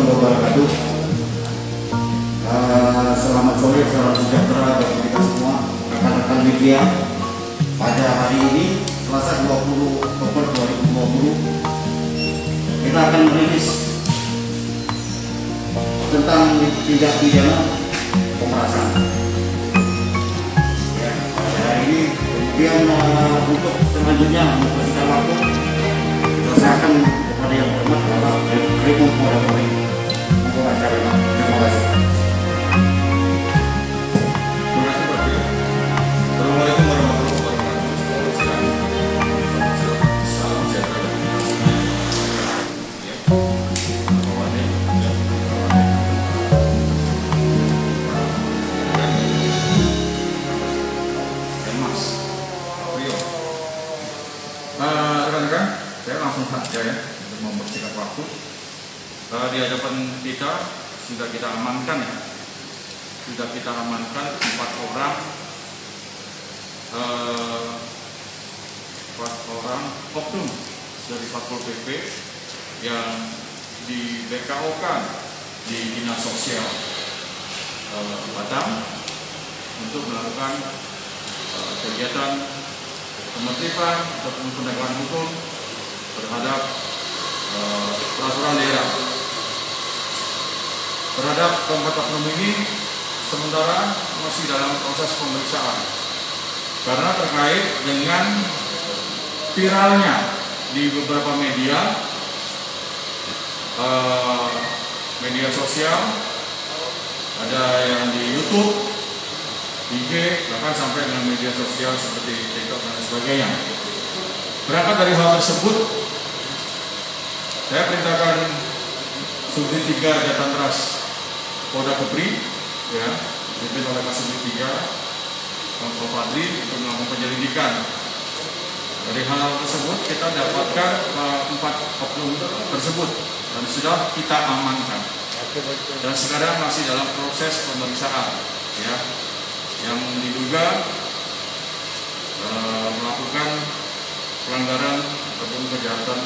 wabarakatuh. Selamat sore, salam sejahtera bagi kita semua, rekan-rekan media. Pada hari ini, Selasa 20 Oktober 2020, kita akan merilis tentang tindak pidana pemerasan. Ya, pada hari ini, kemudian untuk selanjutnya memberikan waktu, saya akan kepada yang hormat Bapak Rekon Polri untuk acara ini. Terima kasih. Assalamualaikum warahmatullahi wabarakatuh. Salam sejahtera. Mas Rio, rekan-rekan, saya langsung saja ya untuk mempersingkat waktu. Di hadapan kita sudah kita amankan ya, sudah kita amankan 4 orang oknum dari Satpol PP yang di BKO-kan di Dinas Sosial Batam untuk melakukan kegiatan penertiban ataupun penegakan hukum terhadap peraturan daerah. Terhadap keempat oknum ini sementara masih dalam proses pemeriksaan karena terkait dengan viralnya di beberapa media sosial, ada yang di YouTube, IG, bahkan sampai dengan media sosial seperti TikTok dan sebagainya. Berangkat dari hal tersebut, saya perintahkan Subdit 3 Jatanras Polda Kepri, ya, dipimpin oleh Kasubdit 3 Pak Fadli untuk melakukan penyelidikan. Dari hal tersebut kita dapatkan 4 oknum tersebut dan sudah kita amankan. Dan sekarang masih dalam proses pemeriksaan, ya, yang diduga melakukan pelanggaran ataupun kejahatan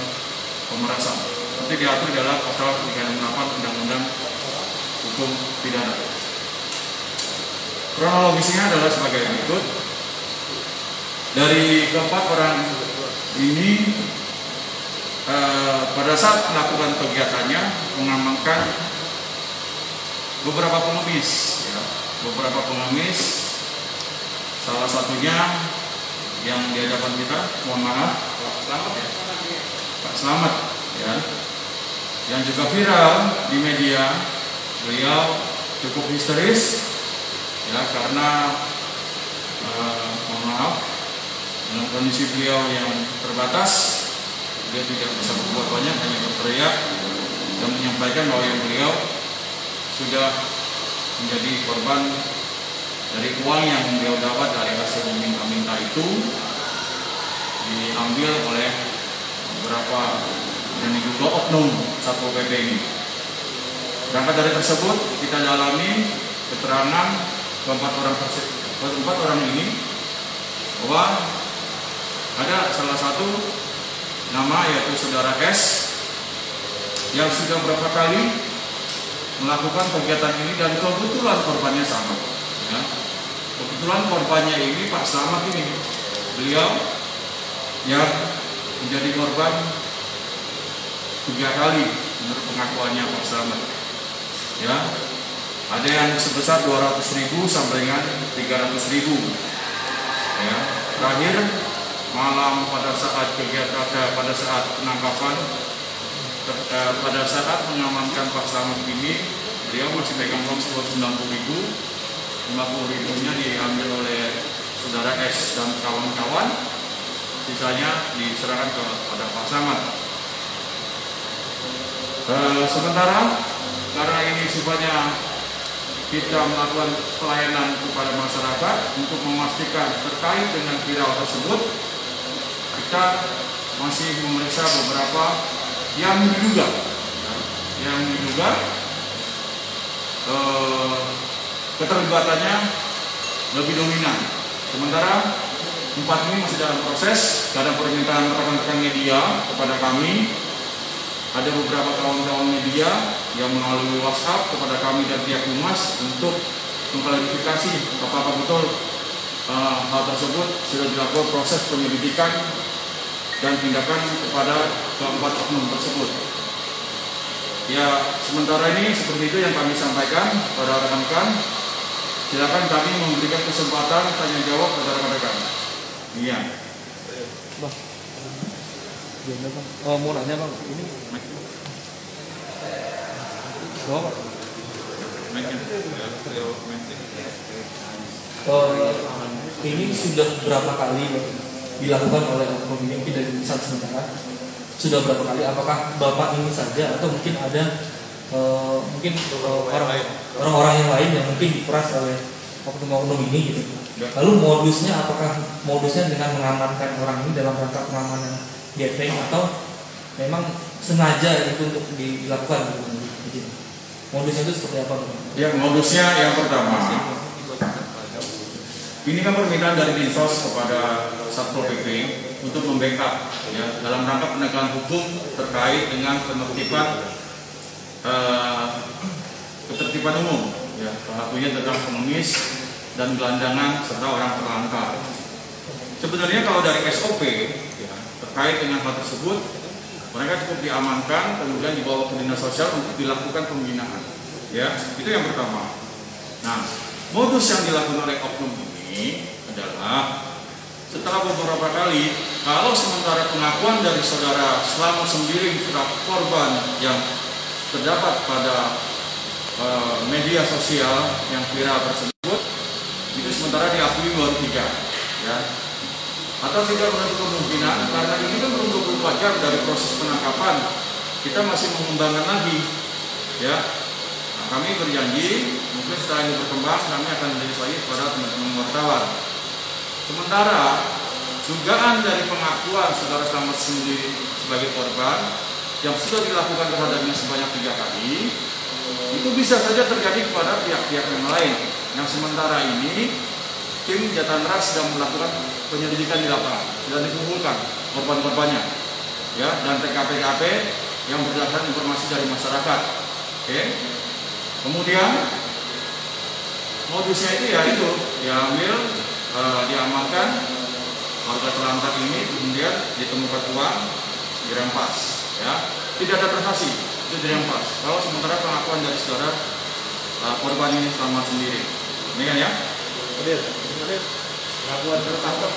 pemerasan. Nanti diatur dalam pasal 368 Undang-Undang Hukum Pidana. Kronologisnya adalah sebagai berikut. Dari keempat orang ini pada saat melakukan kegiatannya mengamankan beberapa pengemis, ya, beberapa pengemis. Salah satunya yang di hadapan kita, mohon maaf, Pak Slamet ya, Pak Slamet, ya, yang juga viral di media. Beliau cukup histeris, ya, karena mohon maaf, dengan kondisi beliau yang terbatas, dia tidak bisa berbuat banyak, hanya berteriak dan menyampaikan bahwa yang beliau sudah menjadi korban dari uang yang beliau dapat dari hasil meminta-minta itu diambil oleh beberapa yang diduga oknum Satpol PP ini. Berangkat dari tersebut kita dalami keterangan keempat orang ini bahwa ada salah satu nama yaitu saudara S yang sudah berapa kali melakukan kegiatan ini dan kebetulan korbannya sama, ya. Kebetulan korbannya ini Pak Slamet ini, beliau yang menjadi korban 3 kali menurut pengakuannya Pak Slamet, ya. Ada yang sebesar 200.000 sampai dengan 300.000, ya. Terakhir malam pada saat kegiatan, pada saat penangkapan, pada saat mengamankan Pak Slamet ini, beliau masih pegang uang 90.000, 50.000-nya diambil oleh saudara S dan kawan-kawan, sisanya diserahkan kepada Pak Slamet. Sementara karena ini sifatnya kita melakukan pelayanan kepada masyarakat untuk memastikan terkait dengan viral tersebut, kita masih memeriksa beberapa yang diduga keterlibatannya lebih dominan. Sementara 4 ini masih dalam proses, karena permintaan rekan-rekan media kepada kami ada beberapa kawan-kawan media yang melalui WhatsApp kepada kami dan pihak Humas untuk mengklarifikasi apakah betul hal tersebut sudah dilakukan proses penyelidikan dan tindakan kepada keempat oknum tersebut. Ya, sementara ini seperti itu yang kami sampaikan pada rekan-rekan. Silakan kami memberikan kesempatan tanya jawab kepada rekan-rekan. Iya. Bang, gimana bang? Oh, mau nanya bang, ini bawa ini sudah berapa kali dilakukan oleh oknum ini dari misal sementara? Sudah berapa kali? Apakah bapak ini saja atau mungkin ada orang-orang yang lain yang mungkin diperas oleh oknum-oknum ini gitu? Lalu modusnya apakah modusnya dengan mengamankan orang ini dalam rangka pengamanan gepeng atau memang sengaja itu untuk dilakukan gitu? Modusnya itu seperti apa? Ya, modusnya yang pertama, ini kan permintaan dari Dinsos kepada Satpol PP untuk membackup ya, dalam rangka penegakan hukum terkait dengan ketertiban umum ya, salah satunya tentang pengemis dan gelandangan serta orang terlantar. Sebenarnya kalau dari SOP ya, terkait dengan hal tersebut, mereka cukup diamankan kemudian dibawa ke dinas sosial untuk dilakukan pembinaan. Ya, itu yang pertama. Nah, modus yang dilakukan oleh oknum ini adalah setelah beberapa kali, kalau sementara pengakuan dari saudara Slamet sendiri selaku korban yang terdapat pada media sosial yang viral tersebut, itu sementara diakui baru 3 ya. Atau tidak menutup kemungkinan karena ini kan belum 24 jam dari proses penangkapan, kita masih mengembangkan lagi ya. Nah, kami berjanji mungkin setelah ini berkembang kami akan merilis lagi kepada teman-teman wartawan. Sementara dugaan dari pengakuan saudara Slamet sendiri sebagai korban yang sudah dilakukan terhadapnya sebanyak 3 kali, itu bisa saja terjadi kepada pihak-pihak yang lain. Yang sementara ini tim Jatan Ras sedang melakukan penyelidikan di lapangan dan dikumpulkan korban-korbannya, ya, dan TKP-TKP yang berdasarkan informasi dari masyarakat. Oke. Kemudian modusnya itu ya itu diambil, diamankan warga terlantar ini, kemudian ditemukan uang, dirampas, ya, tidak ada transaksi, itu dirampas. Kalau sementara pengakuan dari saudara korban ini Slamet sendiri, ini kan ya? Pengakuan tertangkap.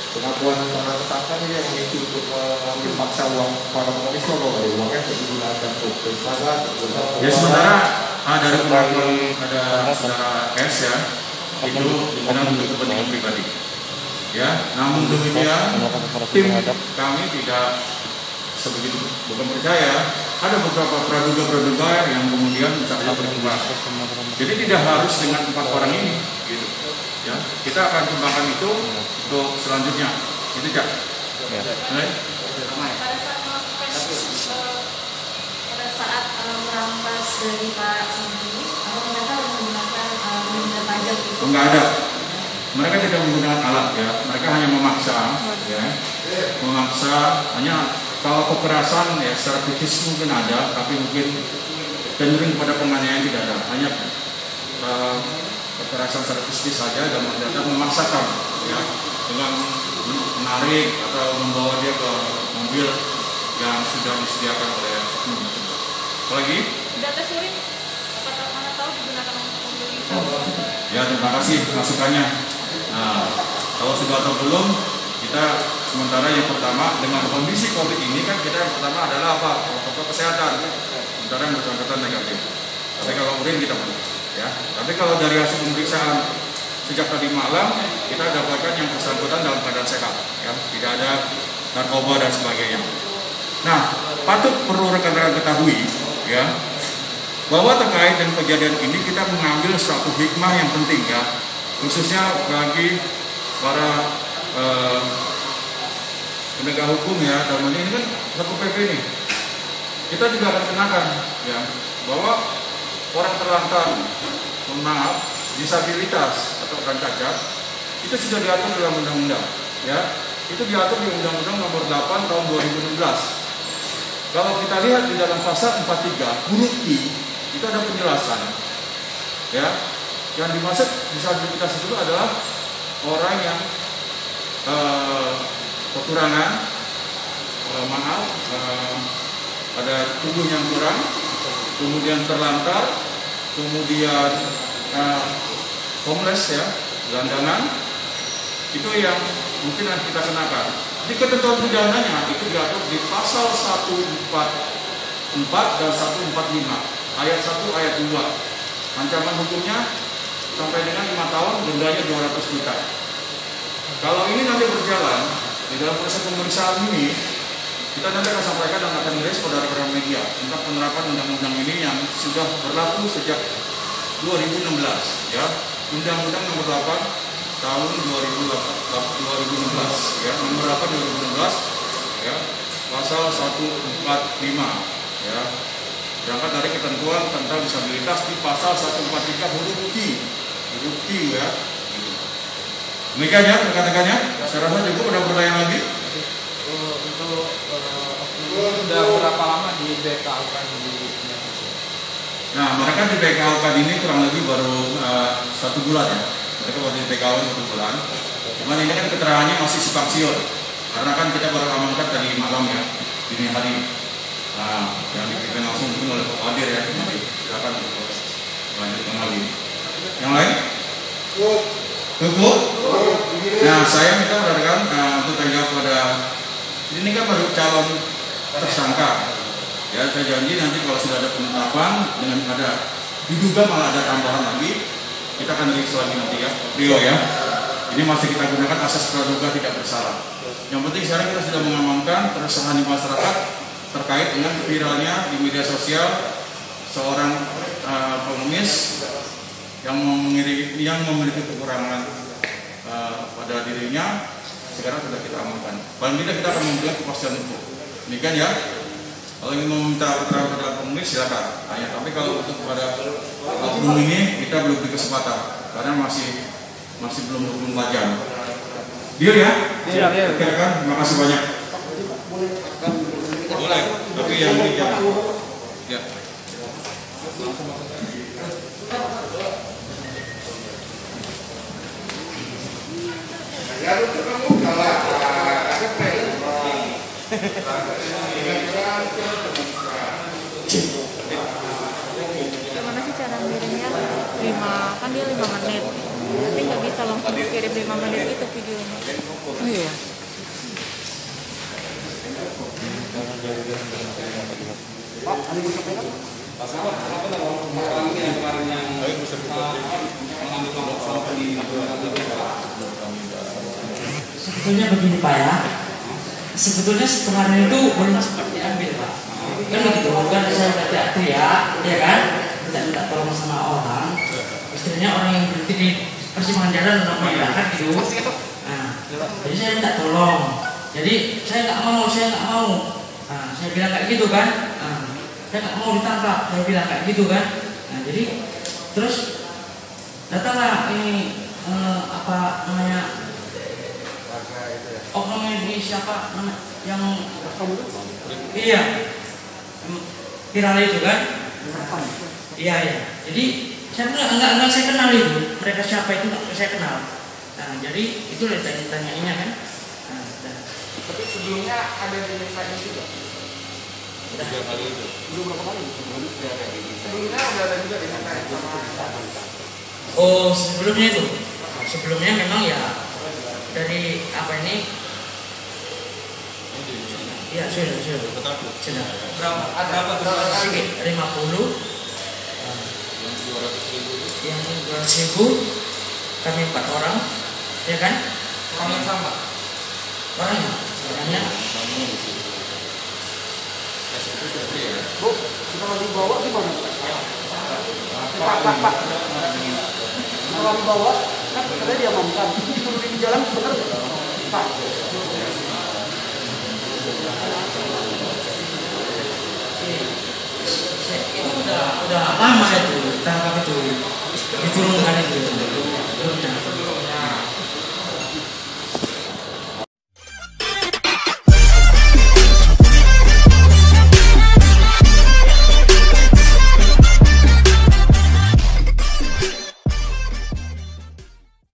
Pengakuan tertangkap ini yang memicu untuk mengambil paksa uang para pengemis itu kalau dari uangnya digunakan untuk bersalah. Ya, sementara dari pengakuan ada saudara S ya, itu digunakan untuk kepentingan pribadi. Ya, namun demikian tim kami tidak sebegitu bukan percaya. Ada beberapa praduga yang kemudian bisa berkembang. Jadi tidak harus dengan 4 orang ini, gitu. Ya, kita akan kembangkan itu untuk selanjutnya. Itu Cak. Pada saat merampas dari Pak Sandi, apa mereka menggunakan benda tajam itu? Enggak ada. Mereka tidak menggunakan alat ya. Mereka hanya memaksa, ya. Memaksa hanya. Kalau kekerasan ya secara fisik mungkin ada, tapi mungkin cenderung pada penganiayaan tidak ada. Hanya kekerasan secara fisik saja dan ternyata memaksakan ya, dengan menarik atau membawa dia ke mobil yang sudah disediakan oleh oknum. Apalagi? Data suring, apakah mana tahu digunakan untuk mobil itu? Ya, terima kasih masukannya. Nah, kalau sudah atau belum, kita sementara yang pertama dengan kondisi COVID ini kan kita yang pertama adalah apa? Protokol kesehatan. Sementara yang bersangkutan negatif. Tapi kalau kemudian kita belum, ya. Tapi kalau dari hasil pemeriksaan sejak tadi malam kita dapatkan yang bersangkutan dalam keadaan sehat, ya. Tidak ada narkoba dan sebagainya. Nah, patut perlu rekan-rekan ketahui, ya, bahwa terkait dengan kejadian ini kita mengambil suatu hikmah yang penting, ya, khususnya bagi para penegak hukum ya, dalam ini kan Satpol PP ini kita juga akan kenakan ya, bahwa orang terlantar, disabilitas atau orang cacat itu sudah diatur dalam undang-undang ya. itu diatur di Undang-Undang Nomor 8 Tahun 2016. Kalau kita lihat di dalam pasal 43 huruf I itu ada penjelasan, ya, yang dimaksud disabilitas itu adalah orang yang kekurangan, ada tubuh yang kurang, kemudian terlantar, kemudian homeless, ya, gelandangan, itu yang mungkin kita kenakan. Di ketentuan pidananya itu diatur di pasal 144 dan 145 ayat 1 ayat 2. Ancaman hukumnya sampai dengan 5 tahun, dendanya 200 juta. Kalau ini nanti berjalan di dalam proses pemeriksaan ini, kita nanti akan sampaikan dan akan rilis pada rekan media tentang penerapan undang-undang ini yang sudah berlaku sejak 2016, ya. Undang-Undang Nomor 8 Tahun 2016, ya, Nomor 8 2016, ya, pasal 145, ya. Berangkat dari ketentuan tentang disabilitas di pasal 143 huruf Q, ya. Demikian ya rekan-rekannya. Saya rasa cukup. Ada pertanyaan lagi? Untuk sudah berapa lama di BKU kan di Indonesia? Nah, mereka di BKU kan ini kurang lebih baru 1 bulan, ya. Mereka baru di BKU 1 bulan. Cuman ini kan keterangannya masih simpang siur, karena kan kita baru amankan tadi malam, ya, dini hari. Nah, yang dipimpin langsung oleh Pak Wadir, ya. Nanti silakan lanjut kembali. Yang lain? Cukup? Nah, saya minta rekan untuk tanya pada ini kan baru calon tersangka, ya. Saya janji nanti kalau sudah ada penetapan dengan ada diduga malah ada tambahan lagi, kita akan rilis lagi nanti, ya, Rio, ya. Ini masih kita gunakan asas praduga tidak bersalah. Yang penting sekarang kita sudah mengamankan keresahan di masyarakat terkait dengan viralnya di media sosial seorang pengemis yang memiliki kekurangan pada dirinya. Sekarang sudah kita amankan. Paling tidak kita akan memberikan kepastian hukum. Demikian, ya. Kalau ingin meminta keterangan pada pengemis silakan. Tapi kalau untuk pada oknum ini kita belum beri kesempatan karena masih belum 24 jam. Deal, ya? Iya. Oke, kan? Terima kasih banyak. Boleh. Tapi yang ini jangan. Ya. Gimana sih cara ngirimnya? 5, kan dia 5 menit. Tapi nggak bisa langsung kirim 5 menit itu videonya. Oh iya. Sebetulnya begini Pak, ya. Sebetulnya kemarin itu belum sempat diambil Pak. Kan begitu, kan saya berhati-hati, ya kan? Minta tolong sama orang. Istilahnya orang yang berhenti di persimpangan jalan untuk berangkat gitu. Nah, jadi saya minta tolong. Jadi saya nggak mau. Nah, saya bilang kayak gitu kan. Nah, saya nggak mau ditangkap. Saya bilang kayak gitu kan. Nah, jadi terus datanglah ini apa namanya? Oknum ini siapa yang iya viral itu kan? Iya. Jadi saya enggak saya kenal itu. Mereka siapa itu enggak saya kenal. Nah, jadi itu ditanya-tanyainnya kan. Nah, Tapi sebelumnya ada dimintain juga. udah. Belum berapa kali? Sebelumnya udah ada juga dimintain sama. Oh, sebelumnya itu. Sebelumnya memang ya dari apa ini? Ya, sudah. Berapa? Ada berapa kali? 50. Yang 200.000 kami 4 orang, ya kan? Orang yang sama. Orangnya Bu, kita lagi bawa gimana? Pak. Kalau dibawa kan katanya diamankan. Disuruh di jalan benar nggak? Pak. itu udah lama itu.